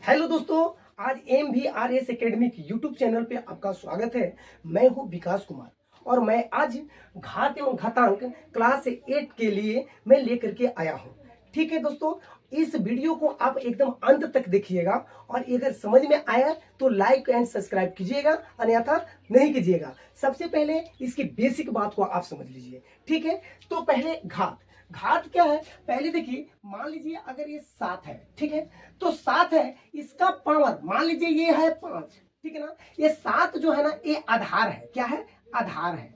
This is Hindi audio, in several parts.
हेलो दोस्तों, आज MVRS एकेडमिक यूट्यूब चैनल पे आपका स्वागत है। मैं हूं विकास कुमार और मैं आज घात एवं घातांक क्लास 8 के लिए मैं लेकर के आया हूं। ठीक है दोस्तों, इस वीडियो को आप एकदम अंत तक देखिएगा और अगर समझ में आया तो लाइक एंड सब्सक्राइब कीजिएगा, अन्यथा नहीं कीजिएगा। सबसे पहले इसकी बेसिक बात को आप समझ लीजिए। ठीक है, तो पहले घात घात क्या है पहले देखिए। मान लीजिए अगर ये 7 है, ठीक है, तो 7 है, इसका पावर मान लीजिए ये है 5, ठीक है ना। ये 7 जो है ना ये आधार है। क्या है? आधार है।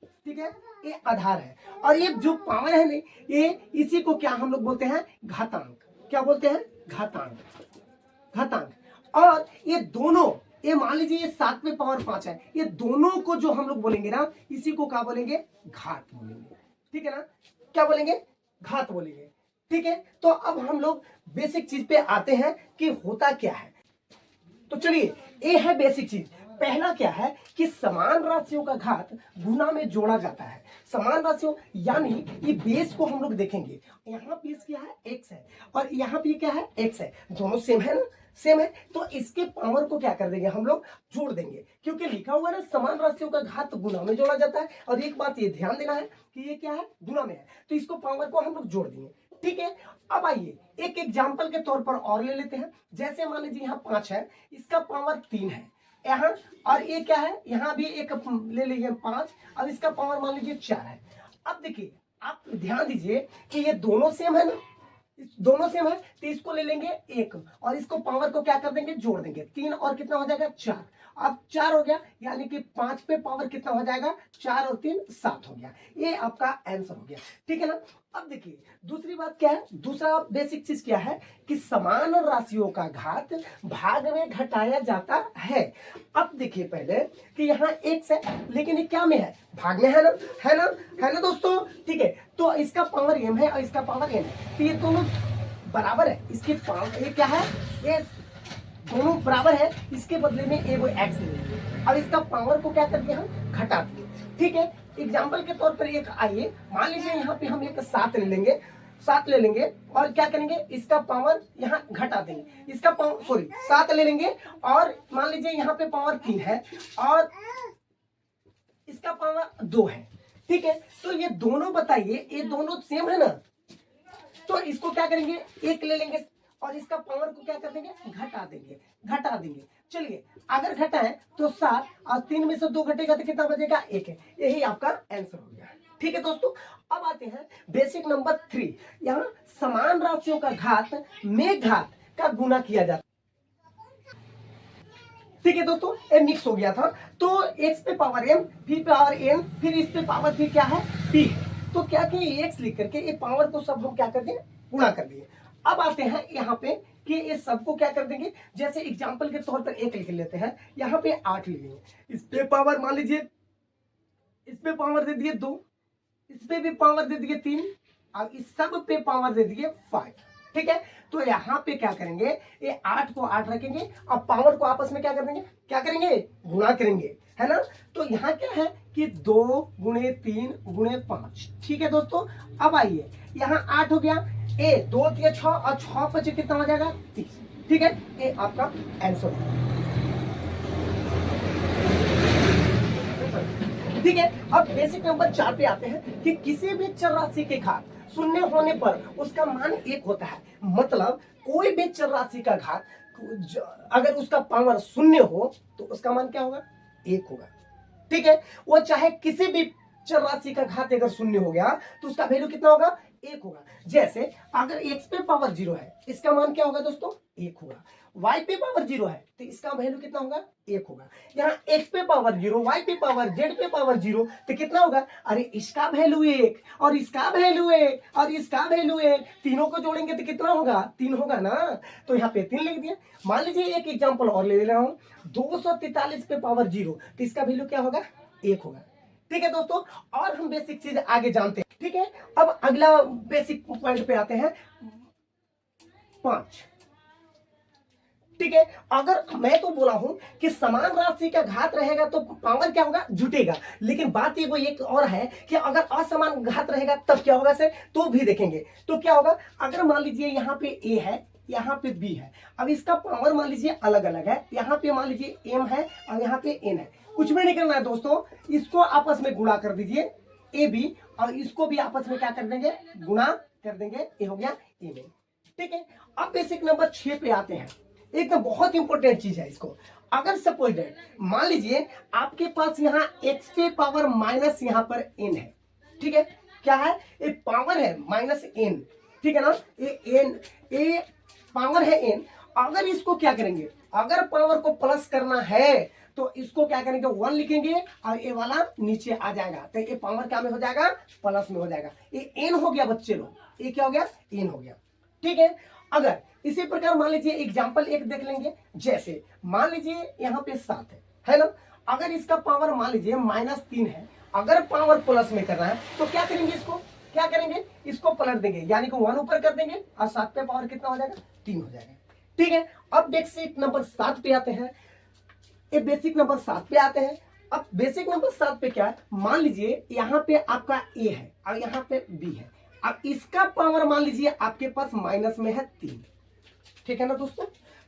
ठीक है, ये आधार है और ये जो पावर है ना ये इसी को क्या हम लोग बोलते हैं? घातांक। क्या बोलते हैं? घातांक। घातांक। और ये दोनों, ये मान लीजिए ये 7 में पावर 5 है, ये दोनों को जो हम लोग बोलेंगे ना इसी को क्या बोलेंगे? घात बोलेंगे। ठीक है ना, क्या बोलेंगे? घात बोलेंगे। ठीक है, तो अब हम लोग बेसिक चीज पे आते हैं कि होता क्या है। तो चलिए, ये है बेसिक चीज। पहला क्या है कि समान राशियों का घात गुना में जोड़ा जाता है। समान राशियों यानी ये बेस को हम लोग देखेंगे। यहाँ बेस क्या है? x है और यहाँ भी क्या है? x है। दोनों सेम है ना, सेम है, तो इसके पावर को क्या कर देंगे हम लोग? जोड़ देंगे, क्योंकि लिखा हुआ है ना समान राशियों का घात गुना में जोड़ा जाता है। और एक बात ये ध्यान देना है कि ये क्या है? गुना में है, तो इसको पावर को हम लोग जोड़ देंगे। ठीक है, अब आइए एक एग्जाम्पल के तौर पर और ले लेते हैं। जैसे मान लीजिए यहाँ 5 है, इसका पावर 3 है यहाँ, और ये क्या है? यहाँ भी एक ले लीजिए 5, और इसका पावर मान लीजिए 4 है। अब देखिए, आप ध्यान दीजिए कि ये दोनों सेम है ना, दोनों सेम है, तो इसको ले लेंगे 1 और इसको पावर को क्या कर देंगे? जोड़ देंगे। 3 और कितना हो जाएगा? 4। अब 4 हो गया, यानी कि 5 पे पावर कितना हो जाएगा? 4 और 3 7 हो गया। ये आपका आंसर हो गया। ठीक है ना। अब देखिए दूसरी बात क्या है, दूसरा बेसिक चीज क्या है कि समान राशियों का घात भाग में घटाया जाता है। अब देखिए पहले कि यहाँ x है, लेकिन ये क्या में है? भाग में है ना, है ना, है ना दोस्तों। ठीक है, तो इसका पावर m है और इसका पावर n है, तो ये दोनों बराबर है। इसकी पावर ये क्या है? ये दोनों बराबर है, इसके बदले में एक x ले लेंगे और इसका पावर को क्या करते हैं? हम घटा देंगे। ठीक है, एग्जाम्पल के तौर पर एक आइए, मान लीजिए यहाँ पे हम एक 7 ले लेंगे, 7 ले लेंगे और क्या करेंगे? इसका पावर यहाँ घटा देंगे। इसका पावर 7 ले लेंगे और मान लीजिए यहाँ पे पावर 3 है और इसका पावर 2 है। ठीक है, तो ये दोनों बताइए, ये दोनों सेम है ना, तो इसको क्या करेंगे? 1 ले लेंगे और इसका पावर को क्या कर देंगे? घटा देंगे, घटा देंगे। चलिए, अगर घटा है तो 7 और 3 में से 2 घटेगा तो कितना बचेगा? 1 है। यही आपका आंसर हो गया। ठीक है दोस्तों, अब आते हैं बेसिक नंबर 3। यहाँ समान राशियों का घात में घात का गुना किया जाता है। ठीक है दोस्तों, ये मिक्स हो गया था, तो x पे पावर m, फिर पावर n, फिर इस पे पावर फिर क्या है? p। तो क्या किए? x लिख करके ये पावर को सब हम क्या कर दिए? गुणा कर दिए। अब आते हैं यहाँ पे कि ये सबको क्या कर देंगे? जैसे एग्जांपल के तौर पर 1 लिख लेते हैं, यहाँ पे 8 ले लेंगे, इस पे पावर मान लीजिए, इस पे पावर दे दिए 2, इस पे भी पावर दे दिए 3 और इस सब पे पावर दे दिए 5। ठीक है, तो यहाँ पे क्या करेंगे? ये 8 को 8 रखेंगे और पावर को आपस में क्या कर देंगे? क्या करेंगे? गुणा करेंगे, है ना। तो यहाँ क्या है कि 2 गुणे 3 गुणे 5। ठीक है दोस्तों, अब आइए यहाँ 8 हो गया, ए 2 3 6 और 6 5 कितना हो जाएगा? 30। ठीक है, ये आपका आंसर है। ठीक है, अब बेसिक नंबर 4 पे आते हैं कि किसी भी चर राशि के घात शून्य होने पर उसका मान 1 होता है। मतलब कोई भी चर राशि का घात अगर उसका पावर 0 हो तो उसका मान क्या होगा? 1 होगा। ठीक है, वो चाहे किसी भी चर राशि का घात अगर 0 हो गया तो उसका वैल्यू कितना होगा? 1 होगा। जैसे अगर x पे पावर 0 है, इसका मान क्या होगा दोस्तों? 1 होगा। y पे पावर 0 है तो इसका वैल्यू कितना होगा? 1 होगा। यहाँ x पे पावर 0, y पे पावर, z पे पावर 0 तो कितना होगा? अरे इसका वैल्यू 1 और इसका वैल्यू 1 और इसका वैल्यू 1, तीनों को जोड़ेंगे तो कितना होगा? 3 होगा ना, तो यहाँ पे 3 लिख दिया। मान लीजिए एक एग्जाम्पल और ले रहा हूँ, 243 पे पावर 0 तो इसका वैल्यू क्या होगा? 1 होगा। ठीक है दोस्तों, और हम बेसिक चीज आगे जानते हैं। ठीक है, अब अगला बेसिक पॉइंट पे आते हैं 5। ठीक है, अगर मैं तो बोला हूं कि समान राशि का घात रहेगा तो पावर क्या होगा? जुटेगा। लेकिन बात ये वो एक और है कि अगर असमान घात रहेगा तब क्या होगा सर? तो भी देखेंगे। तो क्या होगा? अगर मान लीजिए यहाँ पे a है, यहाँ पे b है। अब इसका पावर मान लीजिए अलग अलग है, यहाँ पे मान लीजिए m है और यहाँ पे n है। कुछ भी नहीं करना है दोस्तों, इसको आपस में गुणा कर दीजिए ab, और इसको भी आपस में क्या कर देंगे, गुणा कर देंगे, ये हो गया m। ठीक है, अब बेसिक नंबर 6 पे आते हैं। एकदम बहुत इंपॉर्टेंट चीज है इसको। अगर सपोज दैट मान लीजिए आपके पास यहाँ x पे पावर माइनस यहाँ पर n है, ठीक है, क्या है, एक पावर है माइनस n, ठीक है ना, ये पावर है n। अगर इसको क्या करेंगे, अगर पावर को प्लस करना है तो इसको क्या करेंगे, 1 लिखेंगे और ये वाला नीचे आ जाएगा, तो ये पावर क्या में हो जाएगा, प्लस में हो जाएगा। ये n हो गया बच्चे लोग, ये क्या हो गया, n हो गया। ठीक है, अगर इसी प्रकार मान लीजिए एग्जाम्पल एक देख लेंगे, जैसे मान लीजिए यहाँ पे 7 है ना, अगर इसका पावर मान लीजिए -3 है, अगर पावर प्लस में करना है तो क्या करेंगे, इसको क्या करेंगे, इसको पलट देंगे, यानी कि 1 ऊपर कर देंगे और 7 पे पावर कितना हो जाएगा, 3 हो जाएगा। ठीक है, अब बेसिक नंबर 7 पे आते हैं। ये बेसिक नंबर 7 पे आते हैं। अब बेसिक नंबर 7 पे क्या है, मान लीजिए यहाँ पे आपका a है और यहाँ पे b है। अब इसका पावर मान लीजिए आपके पास माइनस में है 3, ठीक है ना दोस्तों।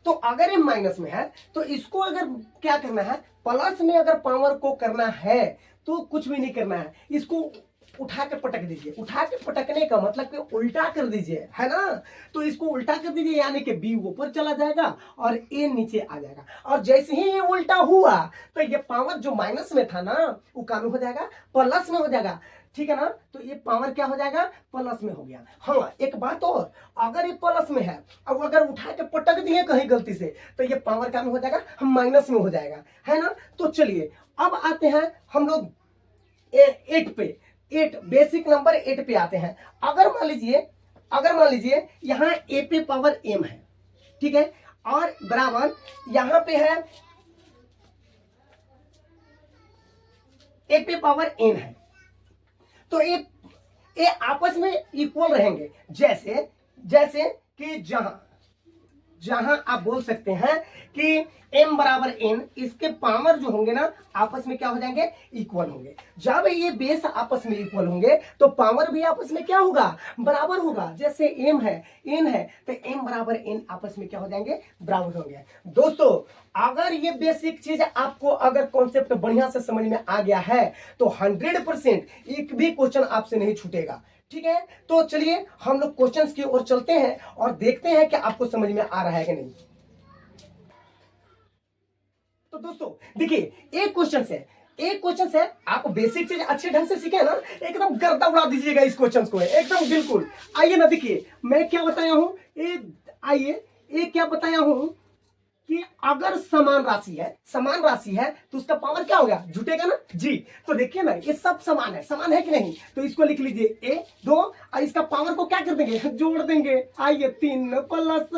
तो अगर ये माइनस में है तो इसको अगर क्या करना है, प्लस में अगर पावर को करना है तो कुछ भी नहीं करना है, इसको उठा के पटक दीजिए। उठा के पटकने का मतलब कि उल्टा कर दीजिए, है ना, तो इसको उल्टा कर दीजिए, यानी कि b ऊपर चला जाएगा और a नीचे आ जाएगा। और जैसे ही ये उल्टा हुआ तो ये पावर जो माइनस में था ना वो काम हो जाएगा, प्लस में हो जाएगा। ठीक है ना, तो ये पावर क्या हो जाएगा, प्लस में हो गया। हाँ, एक बात और, अगर ये प्लस में है, अब अगर उठा के पटक दिए कहीं गलती से तो ये पावर क्या में हो जाएगा, हम माइनस में हो जाएगा, है ना। तो चलिए अब आते हैं हम लोग 8 पे, 8 बेसिक नंबर 8 पे आते हैं। अगर मान लीजिए यहाँ a पे पावर m है, ठीक है, और बराबर यहाँ पे है a पे पावर n है, तो ये आपस में इक्वल रहेंगे। जैसे कि जहां आप बोल सकते हैं कि m बराबर n, इसके पावर जो होंगे ना आपस में क्या हो जाएंगे, इक्वल होंगे। जब ये बेस आपस में इक्वल होंगे तो पावर भी आपस में क्या होगा, बराबर होगा। जैसे m है n है तो m बराबर n आपस में क्या हो जाएंगे, बराबर होंगे। दोस्तों अगर ये बेसिक चीज आपको अगर कॉन्सेप्ट बढ़िया से समझ में आ गया है तो 100% एक भी क्वेश्चन आपसे नहीं छूटेगा। ठीक है, तो चलिए हम लोग क्वेश्चंस की ओर चलते हैं और देखते हैं कि आपको समझ में आ रहा है कि नहीं। तो दोस्तों देखिए एक क्वेश्चन है, आप बेसिक चीज अच्छे ढंग से सीखे ना, एकदम गर्दा उड़ा दीजिएगा इस क्वेश्चन को, एकदम बिल्कुल। आइए ना, देखिए मैं क्या बताया हूं, ये क्या बताया हूं कि अगर समान राशि है तो उसका पावर क्या होगा, जुटेगा ना जी। तो देखिए ना, ये सब समान है कि नहीं, तो इसको लिख लीजिए a 2 और इसका पावर को क्या कर देंगे, जोड़ देंगे। आइए 3 + 5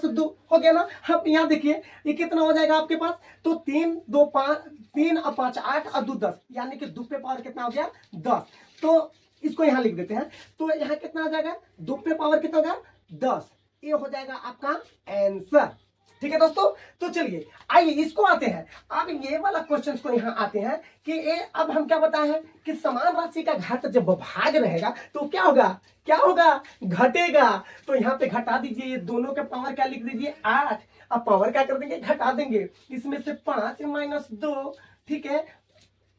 + 2 हो गया ना। अब यहाँ देखिए ये कितना हो जाएगा आपके पास, तो 3 2 5 3 और 5 8 और 2 10, यानी कि 2 पे पावर कितना हो गया, 10। तो इसको यहाँ लिख देते हैं, तो यहाँ कितना हो जाएगा, 2 पे पावर कितना हो गया, 10। ये हो जाएगा आपका आंसर। ठीक है दोस्तों, तो चलिए आइए इसको आते हैं। अब ये वाला क्वेश्चन को यहाँ आते हैं कि अब हम क्या बताए हैं कि समान राशि का घात जब भाग रहेगा तो क्या होगा, घटेगा। तो यहाँ पे घटा दीजिए, ये दोनों के पावर क्या लिख दीजिए, 8। अब पावर क्या कर देंगे, घटा देंगे, इसमें से 5 - 2, ठीक है,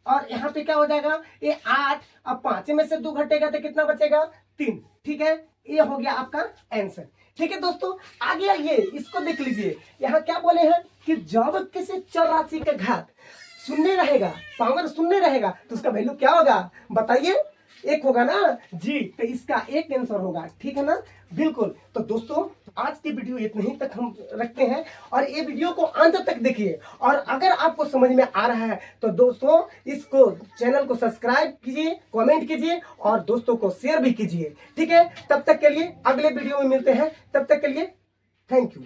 और यहाँ पे क्या हो जाएगा, ये 8। अब 5 में से 2 घटेगा तो कितना बचेगा, 3। ठीक है, ये हो गया आपका आंसर। ठीक है दोस्तों, आगे आइए इसको देख लीजिए। यहाँ क्या बोले हैं कि जब किसी चर राशि का घात शून्य रहेगा, पावर शून्य रहेगा, तो उसका वैल्यू क्या होगा, बताइए, 1 होगा ना जी। तो इसका एक आंसर होगा, ठीक है ना, बिल्कुल। तो दोस्तों आज की वीडियो इतने ही तक हम रखते हैं और ये वीडियो को अंत तक देखिए। और अगर आपको समझ में आ रहा है तो दोस्तों इसको चैनल को सब्सक्राइब कीजिए, कमेंट कीजिए और दोस्तों को शेयर भी कीजिए। ठीक है, तब तक के लिए अगले वीडियो में मिलते हैं, तब तक के लिए थैंक यू।